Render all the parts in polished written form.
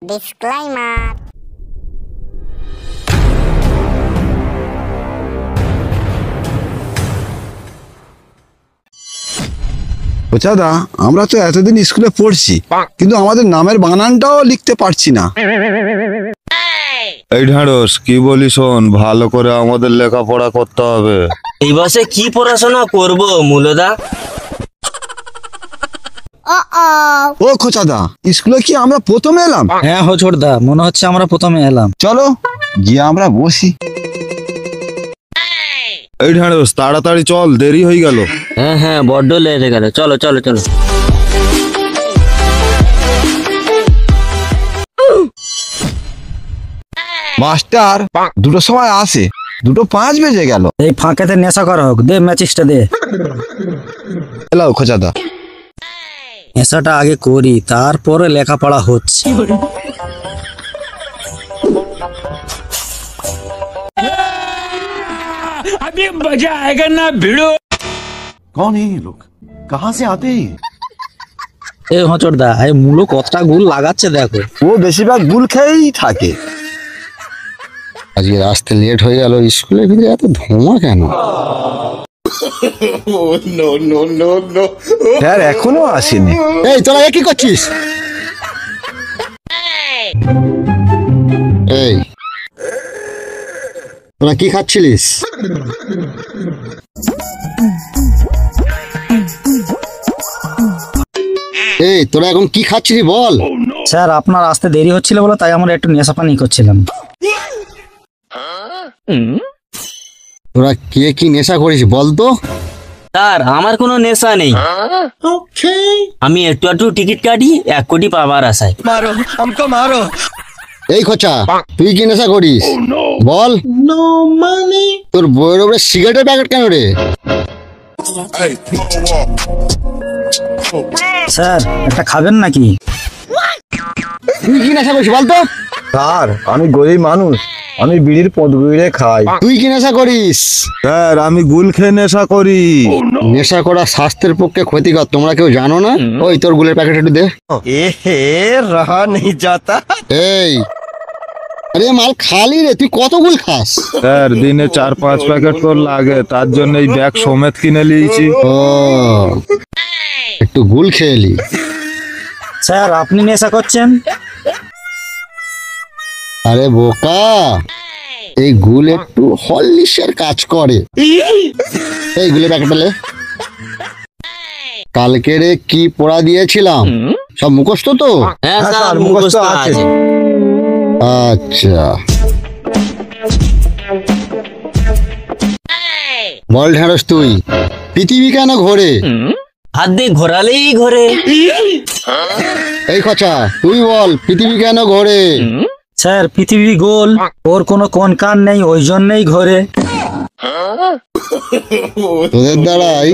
Disclaimer. দা আমরা তো এতদিন স্কুলে পড়ছি কিন্তু আমাদের নামের বানানটাও লিখতে পারছি না। এই ঢাঁড়স কি বলি শোন, ভালো করে আমাদের লেখাপড়া করতে হবে। এই বছর কি পড়াশোনা করব মূলদা? ও খোঁচাদা, স্কুলে কি আমরা প্রথমে এলাম? হ্যাঁ হোচড়দা, মনে হচ্ছে আমরা প্রথমে এলাম। চলো গিয়ে আমরা বসি। এই ঢাঁড়স তাড়াতাড়ি চল, দেরি হয়ে গেল। হ্যাঁ হ্যাঁ, বড্ড লেট হয়ে গেল, চলো চলো চলো। মাস্টার 2টোর সময় আসে, 2:05 বেজে গেল। এই ফাঁকেতে নেশা করা হোক, দে ম্যাচিসটা দে। এলাও খোঁচাদা। নেশাটা আগে করি, তারপরে লেখাপড়া হচ্ছে। अभी मजा आएगा ना भिड़ो। कौन है ये लोग, कहाँ से आते हैं? এই হোচড়দা, এই মূলো কতটা গুল লাগাচ্ছে দেখো। ও বেশিরভাগ গুল খেয়েই থাকে। আজকে আসতে লেট হয়ে গেল, স্কুলের ভিতরে এত ধোঁয়া কেন? স্যার এখনো আসেনি। এই তোরা কি করছিস? এই তোরা কি খাচ্ছিলিস? এই তোরা এখন কি খাচ্ছিলি বল? স্যার আপনার আসতে দেরি হচ্ছিল বলে তাই আমরা একটু নেশা পানি করছিলাম। তোরা কে কি নেশা করিস বল তো? স্যার আমার কোনো নেশা নেই, আমি একটু একটু টিকিট কাটি 1 কোটি পাবার আশায়। मारो हमको मारो। এই খোঁচা, তুই কি নেশা করিস বল? তোর বইয়ের উপরে সিগারেটের প্যাকেট কেন রে? স্যার একটা খাবেন নাকি? তুই কি নেশা করিস বলতো? স্যার আমি গরিব মানুষ, আমি বিড়ির পদগুড়ে খাই। তুই কি নেশা করিস? স্যার আমি গুল খেয়ে নেশা করি। নেশা করা স্বাস্থ্যের পক্ষে ক্ষতিকর, তোমরা কেউ জানো না? ওই তোর গুলের প্যাকেট একটু দে। रहा नहीं जाता। এই আরে মাল খালি রে, তুই কত গুল খাস? স্যার দিনে 4-5 প্যাকেট তোর লাগে, তার জন্য এই ব্যাগ সমেত কিনে নিয়েছি। ও একটু গুল খেয়েলি? স্যার আপনি নেশা করছেন? আরে বোকা, এই গুল একটু হরলিক্সের কাজ করে। এই গুলের প্যাকেটটা লে। কালকে রে কি পড়া দিয়েছিলাম সব মুখস্থ তো? হ্যাঁ হ্যাঁ, স্যার স্যার, মুখস্থ মুখস্থ আছে। আছে। আচ্ছা বল ঢেঁড়স, তুই পৃথিবী কেন ঘোরে? হাত দিয়ে ঘোরালেই ঘোরে। এই খোঁচা তুই বল পৃথিবী কেন ঘোরে? স্যার পৃথিবী গোল, ওর কোনো কোন কান নেই, ওই জন্যই ঘোরে। তোদের দ্বারাই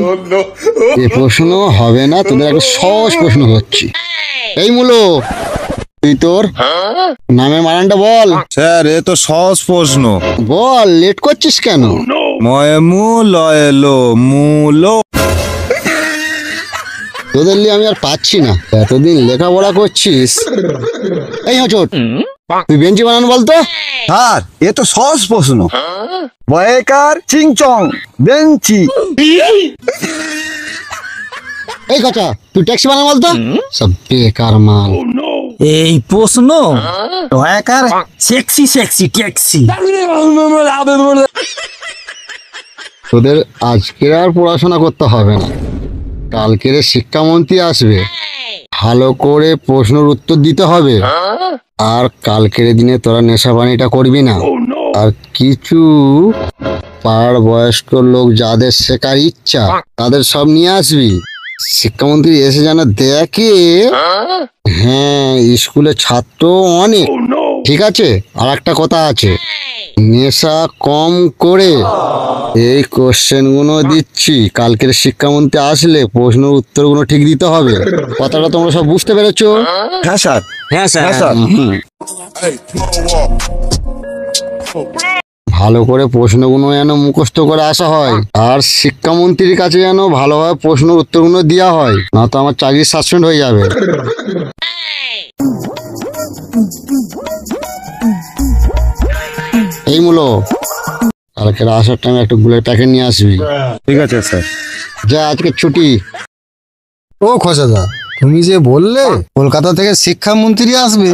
এ প্রশ্ন হবে না, তোদের একটা সহজ প্রশ্ন হচ্ছে। এই মূলো, তুই তোর নামের মানানটা বল। স্যার এ তো সহজ প্রশ্ন। বল, লেট করছিস কেন? ময়ে মু লয়ে লো মূলো। তোদের নিয়ে আমি আর পাচ্ছি না, এতদিন লেখাপড়া করছিস। এই হচট, তুই বেঞ্চি বানানো বলতো। স্যার এ তো সহজ প্রশ্ন। বয়েকার চিংচং বেঞ্চি। এই খোঁচা, তুই ট্যাক্সি বানানো বলতো। সব বেকার মাল। এই প্রশ্ন দয়াকার সেক্সি সেক্সি ট্যাক্সি। তোদের আজকে আর পড়াশোনা করতে হবে না, কালকের শিক্ষামন্ত্রী আসবে, ভালো করে প্রশ্নের উত্তর দিতে হবে। আর কালকের দিনে তোরা নেশা পানিটা করবি না। আর কিছু পাড়ার বয়স্ক লোক যাদের শেখার ইচ্ছা তাদের সব নিয়ে আসবি। শিক্ষামন্ত্রী এসে যেন দেখে হ্যাঁ স্কুলে ছাত্র অনেক। ঠিক আছে, আর একটা কথা আছে, নেশা কম করে এই কোশ্চেন গুলো দিচ্ছি, কালকের শিক্ষামন্ত্রী আসলে প্রশ্নের উত্তরগুলো ঠিক দিতে হবে। কথাটা তোমরা সব বুঝতে পেরেছো? হ্যাঁ স্যার। হ্যাঁ স্যার। হ্যাঁ স্যার। ভালো করে প্রশ্নগুলো যেন মুখস্থ করে আসা হয়, আর শিক্ষামন্ত্রীর কাছে যেন ভালোভাবে প্রশ্নের উত্তরগুলো দেওয়া হয়, না তো আমার চাকরি সাসপেন্ড হয়ে যাবে। এই মুলো, কালকে আসার টাইমে একটু গুলের প্যাকেট নিয়ে আসবি। ঠিক আছে স্যার। যা, আজকে ছুটি। ও খোসাদা, তুমি যে বললে কলকাতা থেকে শিক্ষামন্ত্রী আসবে,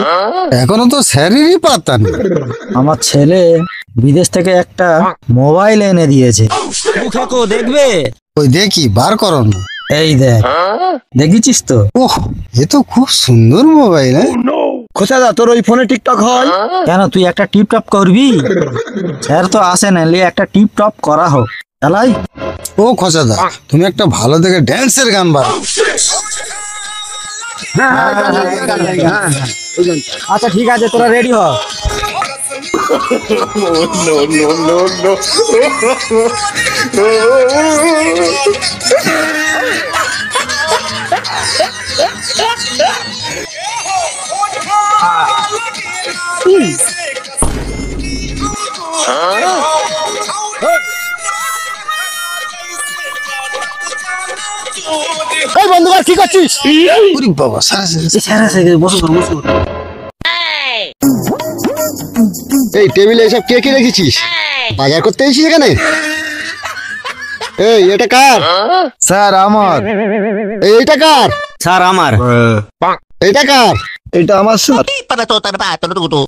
এখনো তো স্যারেরই পাত্তা নেই। আমার ছেলে বিদেশ থেকে একটা মোবাইল এনে দিয়েছে। খেকো দেখবে? ওই দেখি, বার করো না। এই দেখ, দেখেছিস তো? ওহ, এ তো খুব সুন্দর মোবাইল। খোসাদা, তোর ওই ফোনে টিকটক হয়? কেন, তুই একটা টিপ টপ করবি? স্যার তো আসে না, লে একটা টিপ টপ করা হোক। চালাই। ও খোসাদা, তুমি একটা ভালো দেখে ড্যান্সের গান বাড়ো। আচ্ছা ঠিক আছে, তোরা রেডি হ। এই বন্ধুরা, কি করছিস? ওরে বাবা, স্যার স্যার আসে, বসো বসো। এই টেবিলে এসব কে কে রেখেছিস? বাজার করতে এসেছিস এখানে? এই, এটা কার? স্যার আমার। এইটা কার? স্যার আমার। এইটা কার? এটা আমার স্যার।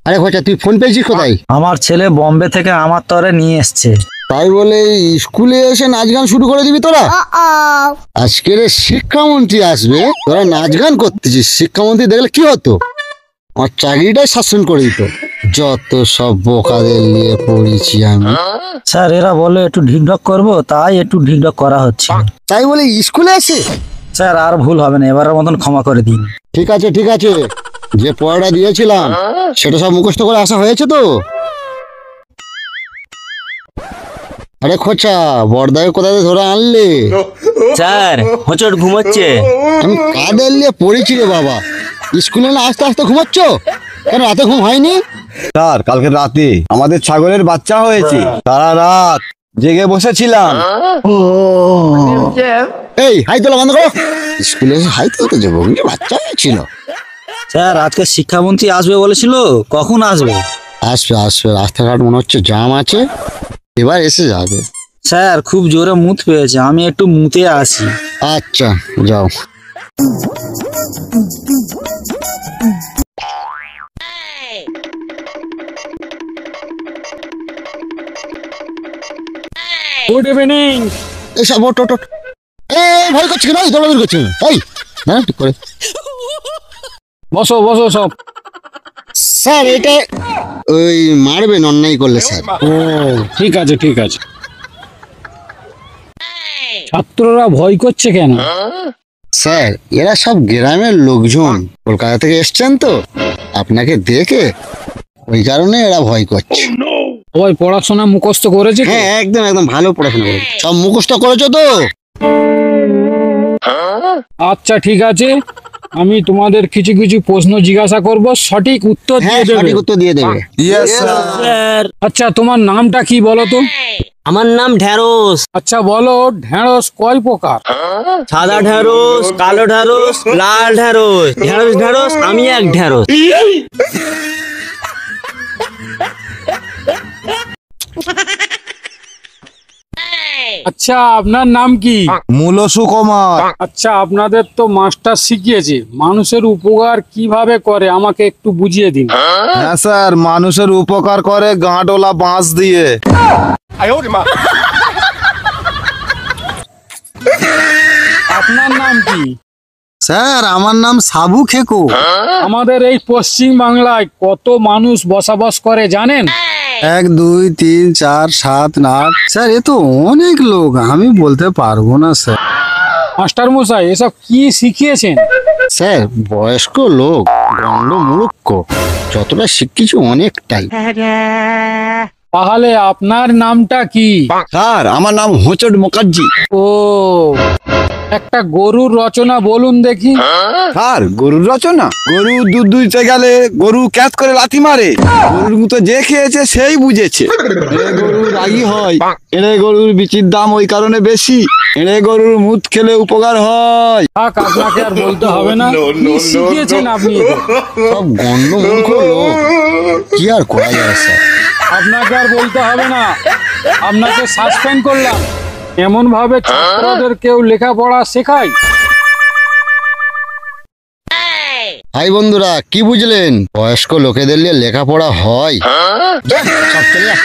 আরে খোঁচা, তুই ফোন পেয়েছিস কোথায়? আমার ছেলে বম্বে থেকে আমার তরে নিয়ে এসছে। তাই বলে এই স্কুলে এসে নাচ গান শুরু করে দিবি তোরা? আজকের শিক্ষামন্ত্রী আসবে, তোরা নাচ গান করতেছিস। শিক্ষামন্ত্রী দেখলে কি হতো? আমার চাকরিটাই শাসন করে দিত। যত সব বোকাদের নিয়ে পড়েছি আমি। স্যার এরা বলে একটু ঢিকঢক করবো, তাই একটু ঢিকঢক করা হচ্ছে। তাই বলে স্কুলে আসে? স্যার আর ভুল হবে না, এবারের মতন ক্ষমা করে দিন। ঠিক আছে ঠিক আছে, যে পড়াটা দিয়েছিলাম সেটা সব মুখস্থ করে আসা হয়েছে তো? আরে খোঁচা, বড়দাকে কোথায় ধরে আনলে? স্যার হোঁচট ঘুমোচ্ছে। আমি কাদের নিয়ে পড়েছি রে বাবা। স্কুলে না আস্তে আস্তে ঘুমাচ্ছ? কেন, রাতে ঘুম হয়নি? স্যার, কালকে রাতে আমাদের ছাগলের বাচ্চা হয়েছে, সারা রাত জেগে বসেছিলাম। এই হাই তোলা বন্ধ করো। স্কুলে এসে হাই তোলতে যাবো, বাচ্চা হয়েছিল। স্যার আজকে শিক্ষামন্ত্রী আসবে বলেছিল, কখন আসবে? আসবে আসবে, রাস্তাঘাট মনে হচ্ছে জাম আছে, এবার এসে যাবে। স্যার খুব জোরে মুত পেয়েছে, আমি একটু মুতে আসি। আচ্ছা যাও। Good evening. এসব ওট ওট ওট। এই ভয় করছে কেন? এই দৌড়াদৌড়ি করছে। এই না, ঠিক করে বসো বসো সব। স্যার, এটা ওই মারবেন অন্যায় করলে স্যার। ও ঠিক আছে ঠিক আছে। ছাত্ররা ভয় করছে কেন? স্যার, এরা সব গ্রামের লোকজন, কলকাতা থেকে এসছেন তো, আপনাকে দেখে ওই কারণে এরা ভয় করছে। সবাই পড়াশোনা মুখস্থ করেছে তো? হ্যাঁ, একদম একদম ভালো পড়াশোনা করেছে। সব মুখস্থ করেছো তো? আচ্ছা ঠিক আছে, আমি তোমাদের কিছু কিছু প্রশ্ন জিজ্ঞাসা করব, সঠিক উত্তর হ্যাঁ, দিয়ে দেবে। সঠিক উত্তর দিয়ে দেবে। স্যার আচ্ছা তোমার নামটা কি বলো তো? আমার নাম ঢেঁড়স। আচ্ছা বলো, ঢেঁড়স কয় প্রকার? সাদা ঢেঁড়স, কালো ঢেঁড়স, লাল ঢেঁড়স। ঢেঁড়স ঢেঁড়স, আমি এক ঢেঁড়স। আচ্ছা আপনার নাম কি? মূল সুকুমার। আচ্ছা আপনাদের তো মাস্টার শিখিয়েছে মানুষের উপকার কিভাবে করে, আমাকে একটু বুঝিয়ে দিন। হ্যাঁ স্যার, মানুষের উপকার করে গাঁটওয়ালা বাঁশ দিয়ে। আপনার নাম কি? স্যার আমার নাম সাবু খেকো। আমাদের এই পশ্চিম বাংলায় কত মানুষ বসবাস করে জানেন? 1 2 3 4 7 8। স্যার এ তো অনেক লোক, আমি বলতে পারবো না স্যার। মাস্টার মশাই এসব কি শিখিয়েছেন? স্যার, বয়স্ক লোক, গণ্ড মূর্খ, যতটা শিখেছি অনেকটাই। তাহলে আপনার নামটা কি? স্যার আমার নাম হোঁচট মুখার্জি। ও, একটা গরুর রচনা বলুন দেখি। স্যার গরুর রচনা? গরু দুধ দুইতে গেলে গরু ক্যাচ করে লাথি মারে, গরুর মতো যে খেয়েছে সেই বুঝেছে। গরু রাগী হয়, এড়ে গরুর বিচির দাম ওই কারণে বেশি, এড়ে গরুর মুদ খেলে উপকার হয়। থাক, আপনাকে আর বলতে হবে না। কি শিখিয়েছেন আপনি এদের? সব গন্ডমূর্খ লোক, কি আর করা যাবে স্যার? আপনাকে আর বলতে হবে না, আপনাকে সাসপেন্ড করলাম। এমন ভাবে ছাত্রদের কেউ লেখাপড়া শেখায়? হাই বন্ধুরা, কি বুঝলেন? বয়স্ক লোকেদের নিয়ে লেখাপড়া হয়? সব চলে যা।